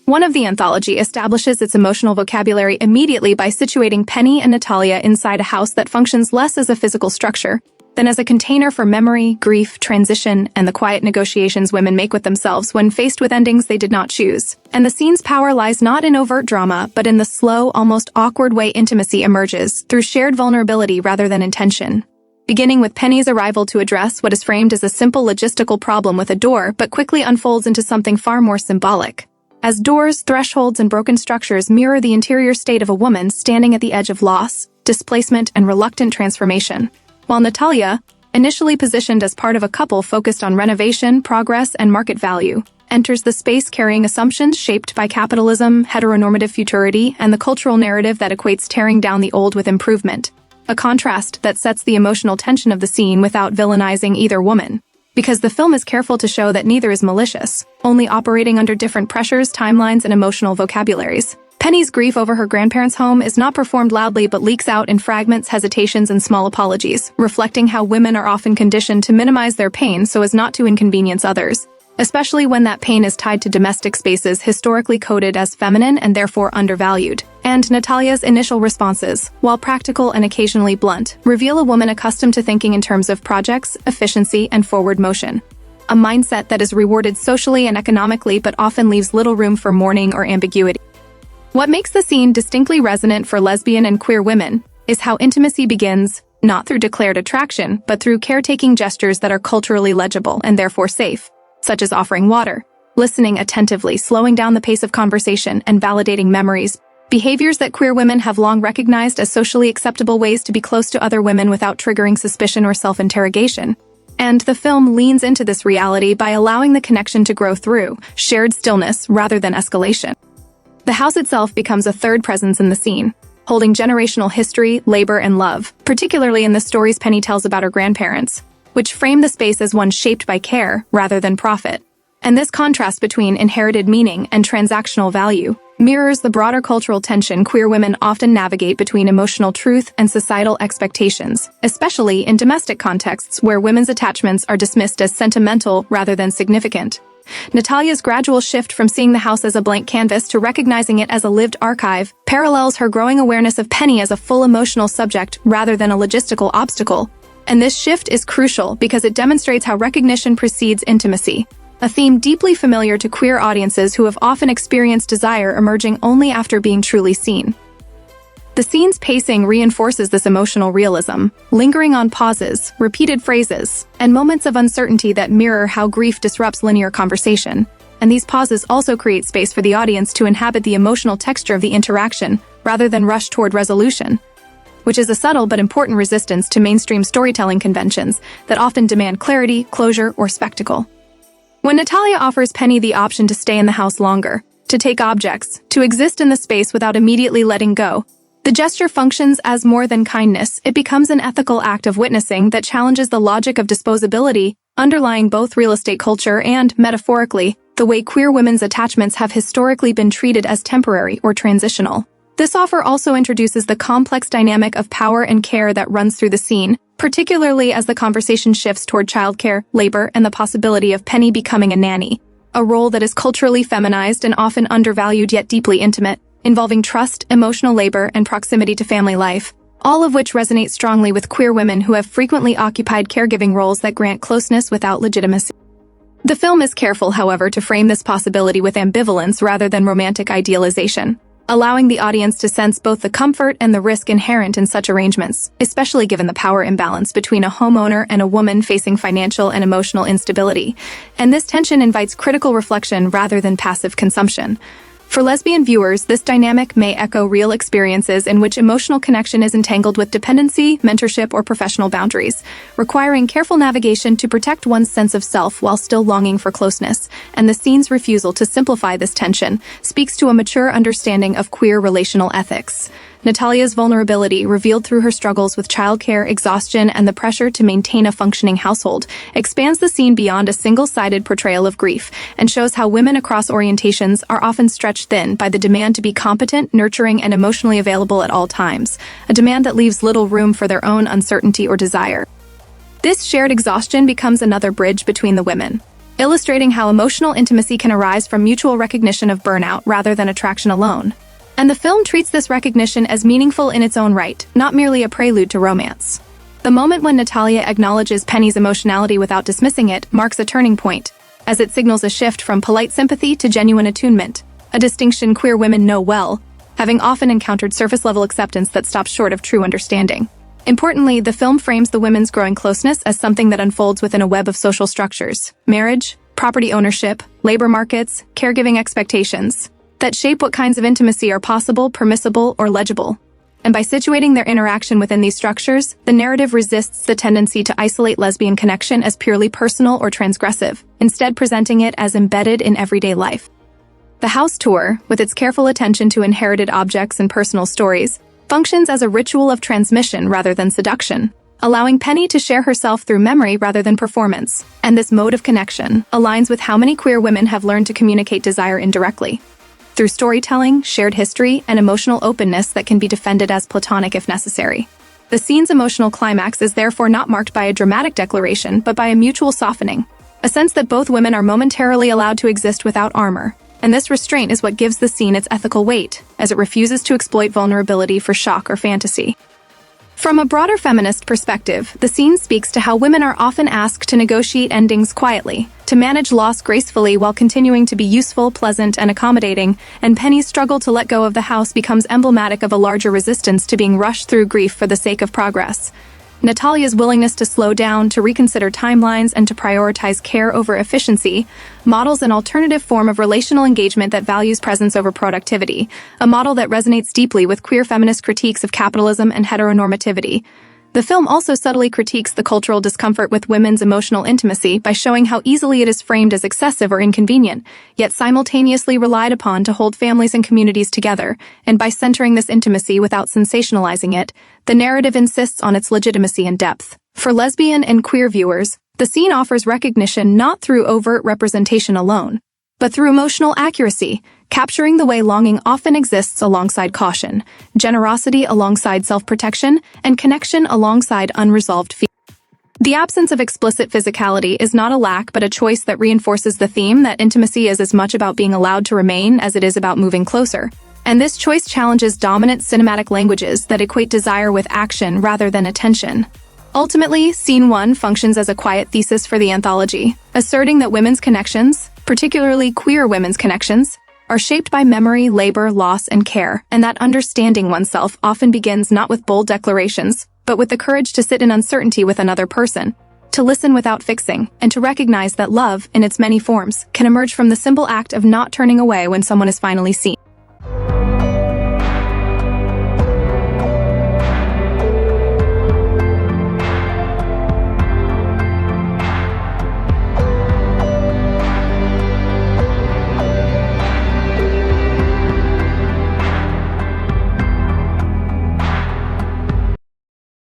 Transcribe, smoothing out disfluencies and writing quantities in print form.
One of the anthology establishes its emotional vocabulary immediately by situating Penny and Natalia inside a house that functions less as a physical structure than as a container for memory, grief, transition, and the quiet negotiations women make with themselves when faced with endings they did not choose. And the scene's power lies not in overt drama, but in the slow, almost awkward way intimacy emerges, through shared vulnerability rather than intention. Beginning with Penny's arrival to address what is framed as a simple logistical problem with a door, but quickly unfolds into something far more symbolic. As doors, thresholds, and broken structures mirror the interior state of a woman standing at the edge of loss, displacement, and reluctant transformation. While Natalia, initially positioned as part of a couple focused on renovation, progress, and market value, enters the space carrying assumptions shaped by capitalism, heteronormative futurity, and the cultural narrative that equates tearing down the old with improvement. A contrast that sets the emotional tension of the scene without villainizing either woman. Because the film is careful to show that neither is malicious, only operating under different pressures, timelines, and emotional vocabularies. Penny's grief over her grandparents' home is not performed loudly but leaks out in fragments, hesitations, and small apologies, reflecting how women are often conditioned to minimize their pain so as not to inconvenience others, especially when that pain is tied to domestic spaces historically coded as feminine and therefore undervalued. And Natalia's initial responses, while practical and occasionally blunt, reveal a woman accustomed to thinking in terms of projects, efficiency, and forward motion. A mindset that is rewarded socially and economically but often leaves little room for mourning or ambiguity. What makes the scene distinctly resonant for lesbian and queer women is how intimacy begins, not through declared attraction, but through caretaking gestures that are culturally legible and therefore safe, such as offering water, listening attentively, slowing down the pace of conversation, and validating memories, behaviors that queer women have long recognized as socially acceptable ways to be close to other women without triggering suspicion or self-interrogation. And the film leans into this reality by allowing the connection to grow through shared stillness rather than escalation. The house itself becomes a third presence in the scene, holding generational history, labor, and love, particularly in the stories Penny tells about her grandparents, which frame the space as one shaped by care rather than profit. And this contrast between inherited meaning and transactional value mirrors the broader cultural tension queer women often navigate between emotional truth and societal expectations, especially in domestic contexts where women's attachments are dismissed as sentimental rather than significant. Natalia's gradual shift from seeing the house as a blank canvas to recognizing it as a lived archive parallels her growing awareness of Penny as a full emotional subject rather than a logistical obstacle. And this shift is crucial because it demonstrates how recognition precedes intimacy, a theme deeply familiar to queer audiences who have often experienced desire emerging only after being truly seen. The scene's pacing reinforces this emotional realism, lingering on pauses, repeated phrases, and moments of uncertainty that mirror how grief disrupts linear conversation. And these pauses also create space for the audience to inhabit the emotional texture of the interaction rather than rush toward resolution, which is a subtle but important resistance to mainstream storytelling conventions that often demand clarity, closure, or spectacle. When Natalia offers Penny the option to stay in the house longer, to take objects, to exist in the space without immediately letting go, the gesture functions as more than kindness. It becomes an ethical act of witnessing that challenges the logic of disposability, underlying both real estate culture and, metaphorically, the way queer women's attachments have historically been treated as temporary or transitional. This offer also introduces the complex dynamic of power and care that runs through the scene, particularly as the conversation shifts toward childcare, labor, and the possibility of Penny becoming a nanny, a role that is culturally feminized and often undervalued yet deeply intimate, involving trust, emotional labor, and proximity to family life, all of which resonate strongly with queer women who have frequently occupied caregiving roles that grant closeness without legitimacy. The film is careful, however, to frame this possibility with ambivalence rather than romantic idealization, allowing the audience to sense both the comfort and the risk inherent in such arrangements, especially given the power imbalance between a homeowner and a woman facing financial and emotional instability. And this tension invites critical reflection rather than passive consumption. For lesbian viewers, this dynamic may echo real experiences in which emotional connection is entangled with dependency, mentorship, or professional boundaries, requiring careful navigation to protect one's sense of self while still longing for closeness. And the scene's refusal to simplify this tension speaks to a mature understanding of queer relational ethics. Natalia's vulnerability, revealed through her struggles with childcare, exhaustion, and the pressure to maintain a functioning household, expands the scene beyond a single-sided portrayal of grief and shows how women across orientations are often stretched thin by the demand to be competent, nurturing, and emotionally available at all times, a demand that leaves little room for their own uncertainty or desire. This shared exhaustion becomes another bridge between the women, illustrating how emotional intimacy can arise from mutual recognition of burnout rather than attraction alone. And the film treats this recognition as meaningful in its own right, not merely a prelude to romance. The moment when Natalia acknowledges Penny's emotionality without dismissing it marks a turning point, as it signals a shift from polite sympathy to genuine attunement, a distinction queer women know well, having often encountered surface-level acceptance that stops short of true understanding. Importantly, the film frames the women's growing closeness as something that unfolds within a web of social structures, marriage, property ownership, labor markets, caregiving expectations, that shape what kinds of intimacy are possible, permissible, or legible. And by situating their interaction within these structures, the narrative resists the tendency to isolate lesbian connection as purely personal or transgressive, instead presenting it as embedded in everyday life. The house tour, with its careful attention to inherited objects and personal stories, functions as a ritual of transmission rather than seduction, allowing Penny to share herself through memory rather than performance. And this mode of connection aligns with how many queer women have learned to communicate desire indirectly, through storytelling, shared history, and emotional openness that can be defended as platonic if necessary. The scene's emotional climax is therefore not marked by a dramatic declaration, but by a mutual softening, a sense that both women are momentarily allowed to exist without armor. And this restraint is what gives the scene its ethical weight, as it refuses to exploit vulnerability for shock or fantasy. From a broader feminist perspective, the scene speaks to how women are often asked to negotiate endings quietly, to manage loss gracefully while continuing to be useful, pleasant, and accommodating, and Penny's struggle to let go of the house becomes emblematic of a larger resistance to being rushed through grief for the sake of progress. Natalia's willingness to slow down, to reconsider timelines, and to prioritize care over efficiency models an alternative form of relational engagement that values presence over productivity, a model that resonates deeply with queer feminist critiques of capitalism and heteronormativity. The film also subtly critiques the cultural discomfort with women's emotional intimacy by showing how easily it is framed as excessive or inconvenient, yet simultaneously relied upon to hold families and communities together, and by centering this intimacy without sensationalizing it, the narrative insists on its legitimacy and depth. For lesbian and queer viewers, the scene offers recognition not through overt representation alone, but through emotional accuracy, capturing the way longing often exists alongside caution, generosity alongside self-protection, and connection alongside unresolved fear. The absence of explicit physicality is not a lack but a choice that reinforces the theme that intimacy is as much about being allowed to remain as it is about moving closer. And this choice challenges dominant cinematic languages that equate desire with action rather than attention. Ultimately, Scene 1 functions as a quiet thesis for the anthology, asserting that women's connections, particularly queer women's connections, are shaped by memory, labor, loss, and care, and that understanding oneself often begins not with bold declarations, but with the courage to sit in uncertainty with another person, to listen without fixing, and to recognize that love, in its many forms, can emerge from the simple act of not turning away when someone is finally seen.